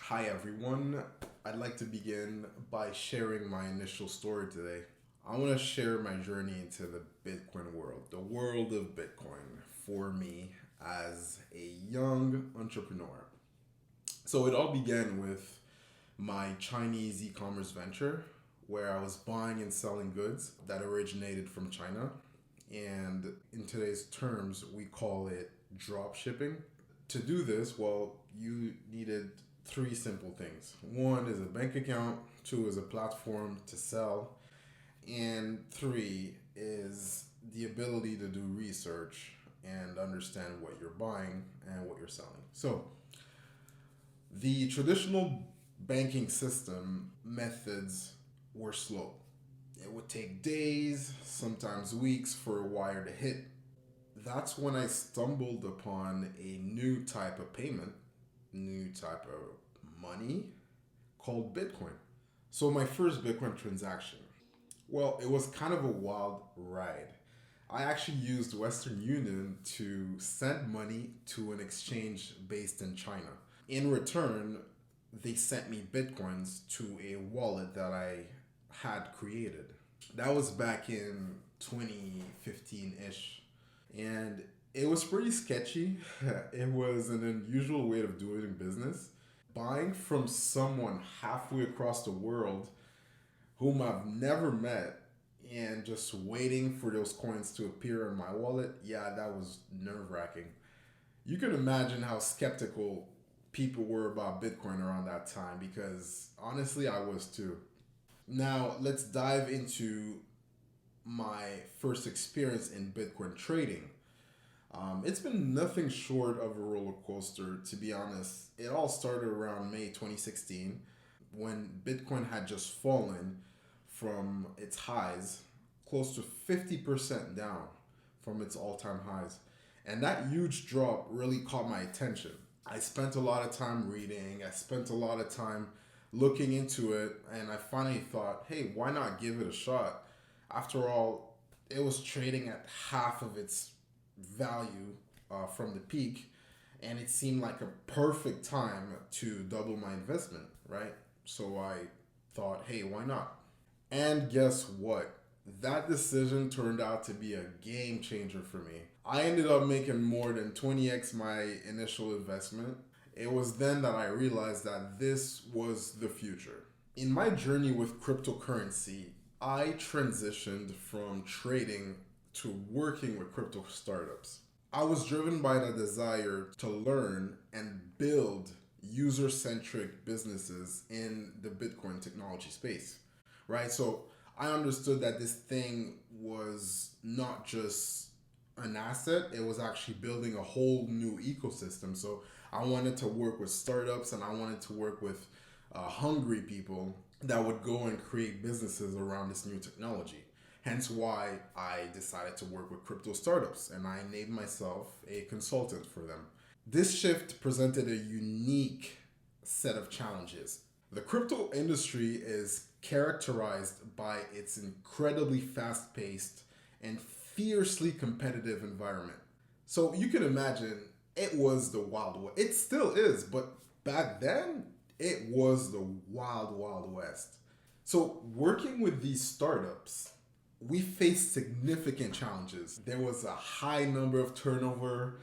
Hi everyone. I'd like to begin by sharing my initial story today. I want to share my journey into the Bitcoin world, the world of Bitcoin for me as a young entrepreneur. So it all began with my Chinese e-commerce venture where I was buying and selling goods that originated from China. And in today's terms, we call it drop shipping. To do this, well, you needed three simple things. One is a bank account, two is a platform to sell, and three is the ability to do research and understand what you're buying and what you're selling. So, the traditional banking system methods were slow. It would take days, sometimes weeks for a wire to hit. That's when I stumbled upon a new type of payment, new type of money called Bitcoin. So, my first Bitcoin transaction, well, it was kind of a wild ride. I actually used Western Union to send money to an exchange based in China. In return, they sent me Bitcoins to a wallet that I had created. That was back in 2015 ish. And it was pretty sketchy. It was an unusual way of doing business. Buying from someone halfway across the world whom I've never met and just waiting for those coins to appear in my wallet, yeah, that was nerve wracking. You can imagine how skeptical people were about Bitcoin around that time because honestly, I was too. Now, let's dive into my first experience in Bitcoin trading. It's been nothing short of a roller coaster, to be honest. It all started around May 2016 when Bitcoin had just fallen from its highs, close to 50% down from its all time highs. And that huge drop really caught my attention. I spent a lot of time reading, I spent a lot of time looking into it, and I finally thought, hey, why not give it a shot? After all, it was trading at half of its value from the peak, and it seemed like a perfect time to double my investment, right? So I thought, hey, why not? And guess what? That decision turned out to be a game changer for me. I ended up making more than 20x my initial investment. It was then that I realized that this was the future. In my journey with cryptocurrency, I transitioned from trading to working with crypto startups. I was driven by the desire to learn and build user centric businesses in the Bitcoin technology space, right? So I understood that this thing was not just an asset, it was actually building a whole new ecosystem. So I wanted to work with startups and I wanted to work with hungry people that would go and create businesses around this new technology. Hence why I decided to work with crypto startups and I named myself a consultant for them. This shift presented a unique set of challenges. The crypto industry is characterized by its incredibly fast paced and fiercely competitive environment. So you can imagine it was the Wild West. It still is, but back then it was the Wild West. So working with these startups, we faced significant challenges. There was a high number of turnover,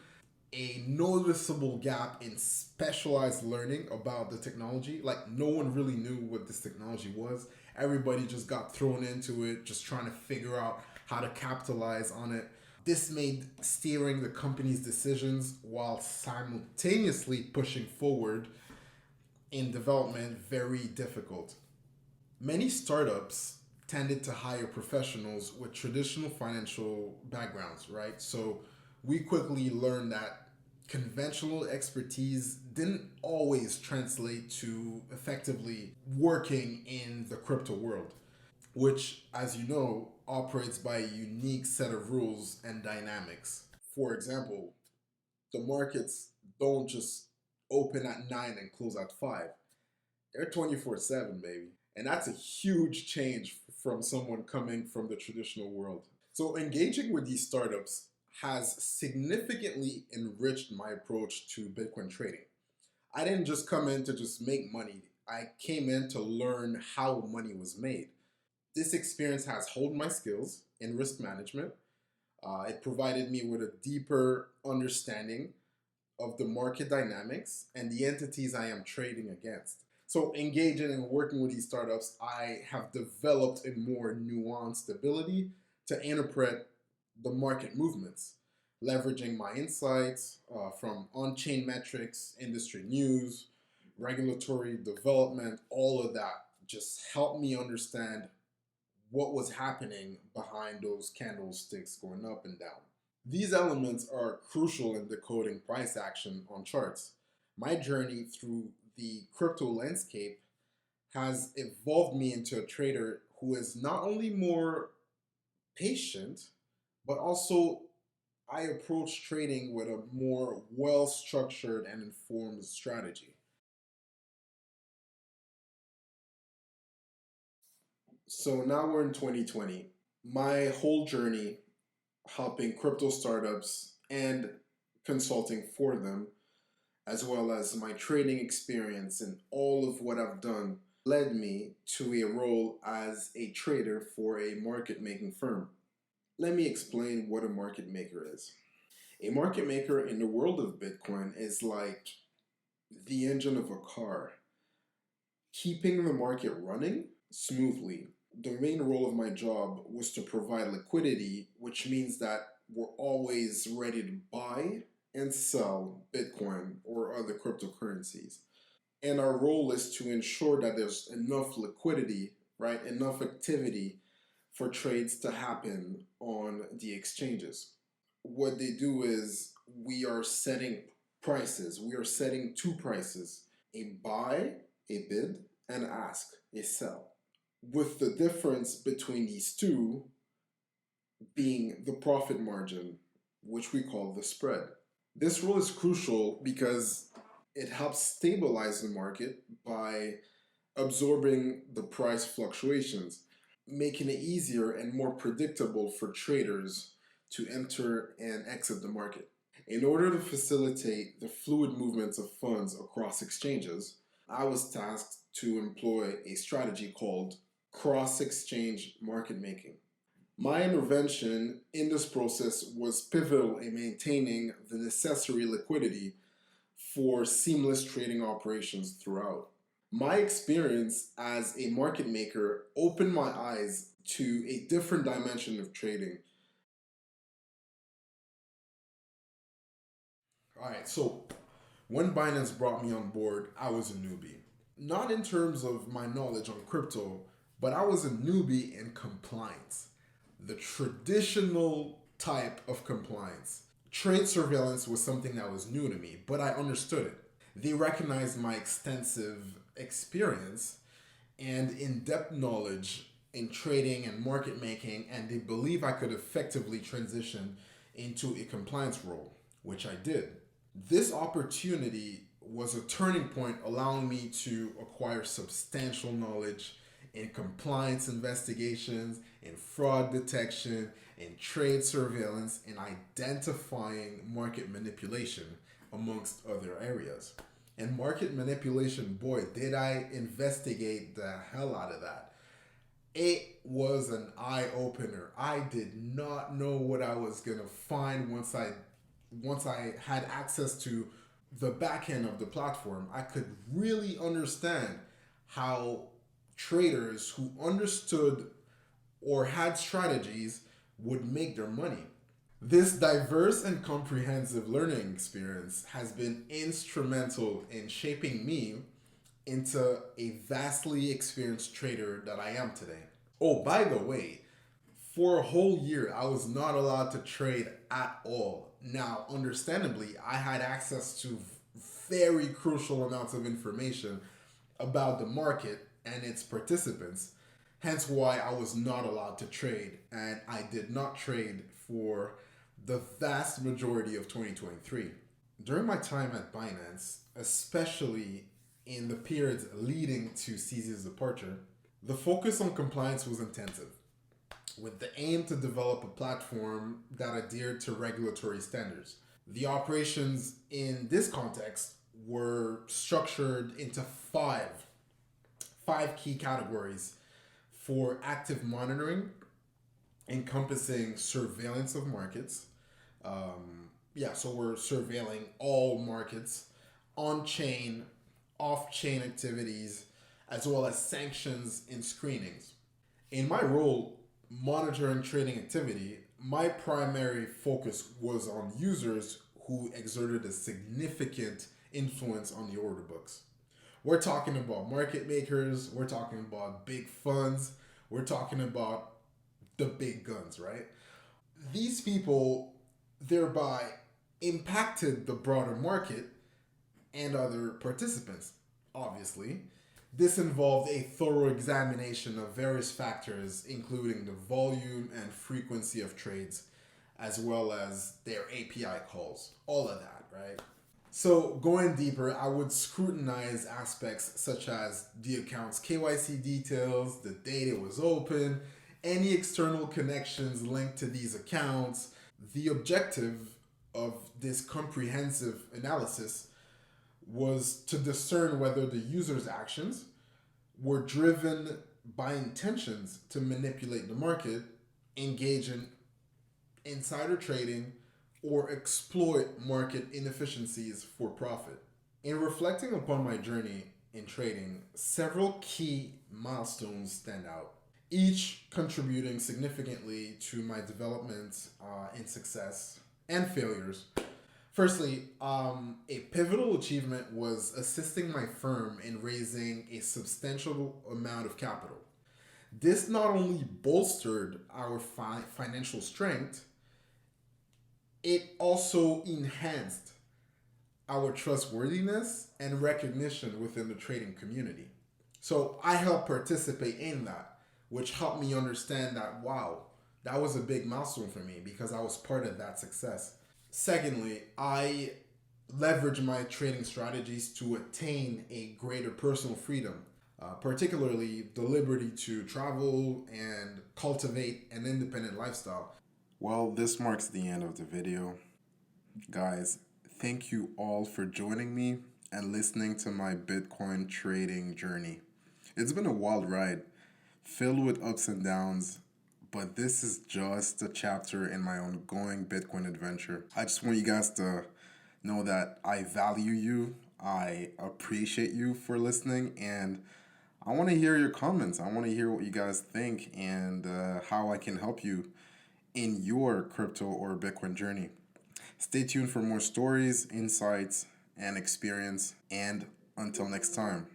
a noticeable gap in specialized learning about the technology. Like, no one really knew what this technology was. Everybody just got thrown into it, just trying to figure out how to capitalize on it. This made steering the company's decisions while simultaneously pushing forward in development very difficult. Many startups tended to hire professionals with traditional financial backgrounds, right? So we quickly learned that conventional expertise didn't always translate to effectively working in the crypto world, which, as you know, operates by a unique set of rules and dynamics. For example, the markets don't just open at 9 and close at 5. They're 24/7, baby. And that's a huge change from someone coming from the traditional world. So engaging with these startups has significantly enriched my approach to Bitcoin trading. I didn't just come in to just make money. I came in to learn how money was made. This experience has honed my skills in risk management. It provided me with a deeper understanding of the market dynamics and the entities I am trading against. So, engaging and working with these startups, I have developed a more nuanced ability to interpret the market movements, leveraging my insights from on chain metrics, industry news, regulatory development, all of that just helped me understand what was happening behind those candlesticks going up and down. These elements are crucial in decoding price action on charts. My journey through the crypto landscape has evolved me into a trader who is not only more patient, but also I approach trading with a more well structured and informed strategy. So now we're in 2020. My whole journey helping crypto startups and consulting for them, as well as my trading experience and all of what I've done, led me to a role as a trader for a market making firm. Let me explain what a market maker is. A market maker in the world of Bitcoin is like the engine of a car, keeping the market running smoothly. The main role of my job was to provide liquidity, which means that we're always ready to buy and sell Bitcoin or other cryptocurrencies. And our role is to ensure that there's enough liquidity, right? Enough activity for trades to happen on the exchanges. What they do is we are setting prices. We are setting two prices: a buy, a bid, and ask, a sell. With the difference between these two being the profit margin, which we call the spread. This rule is crucial because it helps stabilize the market by absorbing the price fluctuations, making it easier and more predictable for traders to enter and exit the market. In order to facilitate the fluid movements of funds across exchanges, I was tasked to employ a strategy called cross exchange market making. My intervention in this process was pivotal in maintaining the necessary liquidity for seamless trading operations throughout. My experience as a market maker opened my eyes to a different dimension of trading. All right, so when Binance brought me on board, I was a newbie. Not in terms of my knowledge on crypto, but I was a newbie in compliance, the traditional type of compliance. Trade surveillance was something that was new to me, but I understood it. They recognized my extensive experience and in depth knowledge in trading and market making, and they believe I could effectively transition into a compliance role, which I did. This opportunity was a turning point, allowing me to acquire substantial knowledge in compliance investigations, in fraud detection, in trade surveillance, and identifying market manipulation, amongst other areas. And market manipulation, boy, did I investigate the hell out of that. It was an eye opener. I did not know what I was gonna find once I had access to the back end of the platform. I could really understand how traders who understood or had strategies would make their money. This diverse and comprehensive learning experience has been instrumental in shaping me into a vastly experienced trader that I am today. Oh, by the way, for a whole year, I was not allowed to trade at all. Now, understandably, I had access to very crucial amounts of information about the market and its participants, hence why I was not allowed to trade, and I did not trade for the vast majority of 2023. During my time at Binance, especially in the periods leading to CZ's departure, the focus on compliance was intensive, with the aim to develop a platform that adhered to regulatory standards. The operations in this context were structured into five key categories for active monitoring, encompassing surveillance of markets. So we're surveilling all markets, on chain, off chain activities, as well as sanctions and screenings. In my role monitoring trading activity, my primary focus was on users who exerted a significant influence on the order books. We're talking about market makers, we're talking about big funds, we're talking about the big guns, right? These people thereby impacted the broader market and other participants, obviously. This involved a thorough examination of various factors, including the volume and frequency of trades, as well as their API calls, all of that, right? So, going deeper, I would scrutinize aspects such as the account's KYC details, the date it was open, any external connections linked to these accounts. The objective of this comprehensive analysis was to discern whether the user's actions were driven by intentions to manipulate the market, engage in insider trading, or exploit market inefficiencies for profit. In reflecting upon my journey in trading, several key milestones stand out, each contributing significantly to my development in success and failures. Firstly, a pivotal achievement was assisting my firm in raising a substantial amount of capital. This not only bolstered our financial strength, it also enhanced our trustworthiness and recognition within the trading community. So I helped participate in that, which helped me understand that, wow, that was a big milestone for me because I was part of that success. Secondly, I leverage my trading strategies to attain a greater personal freedom, particularly the liberty to travel and cultivate an independent lifestyle. Well, this marks the end of the video. Guys, thank you all for joining me and listening to my Bitcoin trading journey. It's been a wild ride, filled with ups and downs, but this is just a chapter in my ongoing Bitcoin adventure. I just want you guys to know that I value you, I appreciate you for listening, and I want to hear your comments. I want to hear what you guys think and how I can help you in your crypto or Bitcoin journey. Stay tuned for more stories, insights, and experience, and until next time.